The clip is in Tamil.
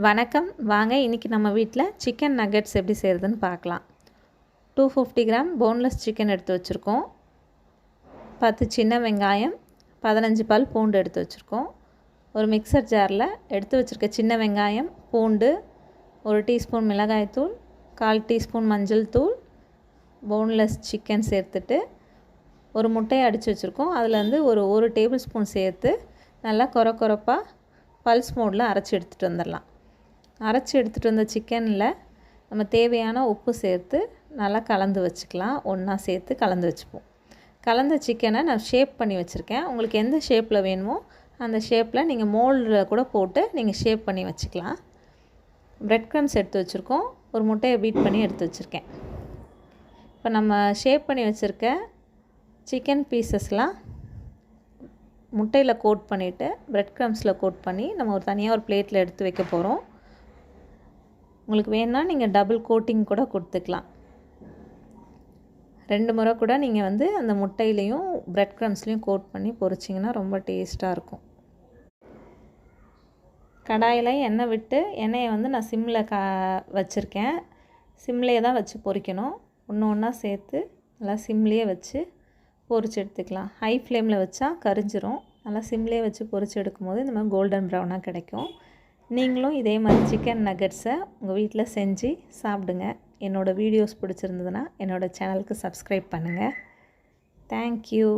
வணக்கம். வாங்க இன்றைக்கி நம்ம வீட்டில் சிக்கன் நக்கெட்ஸ் எப்படி செய்கிறதுன்னு பார்க்கலாம். 250 கிராம் போன்லெஸ் சிக்கன் எடுத்து வச்சுருக்கோம். 10 சின்ன வெங்காயம், 15 பல் பூண்டு எடுத்து வச்சுருக்கோம். ஒரு மிக்சர் ஜாரில் எடுத்து வச்சுருக்க சின்ன வெங்காயம், பூண்டு, 1 டீஸ்பூன் மிளகாய்த்தூள், 1/4 டீஸ்பூன் மஞ்சள் தூள், போன்லெஸ் சிக்கன் சேர்த்துட்டு ஒரு முட்டையை அடித்து வச்சுருக்கோம். அதில் வந்து ஒரு டேபிள் ஸ்பூன் சேர்த்து நல்லா கொரப்பாக பல்ஸ் மோடில் அரைச்சி எடுத்துகிட்டு வந்துடலாம். அரைச்சி எடுத்துகிட்டு வந்த சிக்கனில் நம்ம தேவையான உப்பு சேர்த்து நல்லா கலந்து வச்சுக்கலாம். ஒன்றா சேர்த்து கலந்து வச்சுப்போம். கலந்த சிக்கனை நான் ஷேப் பண்ணி வச்சுருக்கேன். உங்களுக்கு எந்த ஷேப்பில் வேணுமோ அந்த ஷேப்பில் நீங்கள் மோல்டில் கூட போட்டு நீங்கள் ஷேப் பண்ணி வச்சுக்கலாம். ப்ரெட் க்ரம்ஸ் எடுத்து வச்சுருக்கோம். ஒரு முட்டையை பீட் பண்ணி எடுத்து வச்சுருக்கேன். இப்போ நம்ம ஷேப் பண்ணி வச்சுருக்க சிக்கன் பீசஸ்லாம் முட்டையில் கோட் பண்ணிவிட்டு ப்ரெட் க்ரம்ஸில் கோட் பண்ணி நம்ம தனியாக ஒரு பிளேட்டில் எடுத்து வைக்க போகிறோம். உங்களுக்கு வேணுன்னா நீங்கள் டபுள் கோட்டிங் கூட கொடுத்துக்கலாம். 2 முறை கூட நீங்கள் வந்து அந்த முட்டையிலையும் ப்ரெட் க்ரம்ஸ்லேயும் கோட் பண்ணி பொரிச்சிங்கன்னா ரொம்ப டேஸ்ட்டாக இருக்கும். கடாயில் எண்ணெய் விட்டு எண்ணெயை வந்து நான் சிம்மில் வச்சுருக்கேன். சிம்லேயே தான் வச்சு பொரிக்கணும். ஒன்று ஒன்றா சேர்த்து நல்லா சிம்லேயே வச்சு பொரிச்சு எடுத்துக்கலாம். ஹை ஃப்ளேமில் வச்சா கரிஞ்சிரும். நல்லா சிம்லேயே வச்சு பொரிச்சு எடுக்கும்போது இந்த மாதிரி கோல்டன் ப்ரௌனாக கிடைக்கும். நீங்களும் இதே மாதிரி சிக்கன் நக்கெட்ஸை உங்கள் வீட்டில் செஞ்சு சாப்பிடுங்க. என்னோடய வீடியோஸ் பிடிச்சிருந்ததுன்னா என்னோடய சேனலுக்கு சப்ஸ்கிரைப் பண்ணுங்கள். தேங்க்யூ.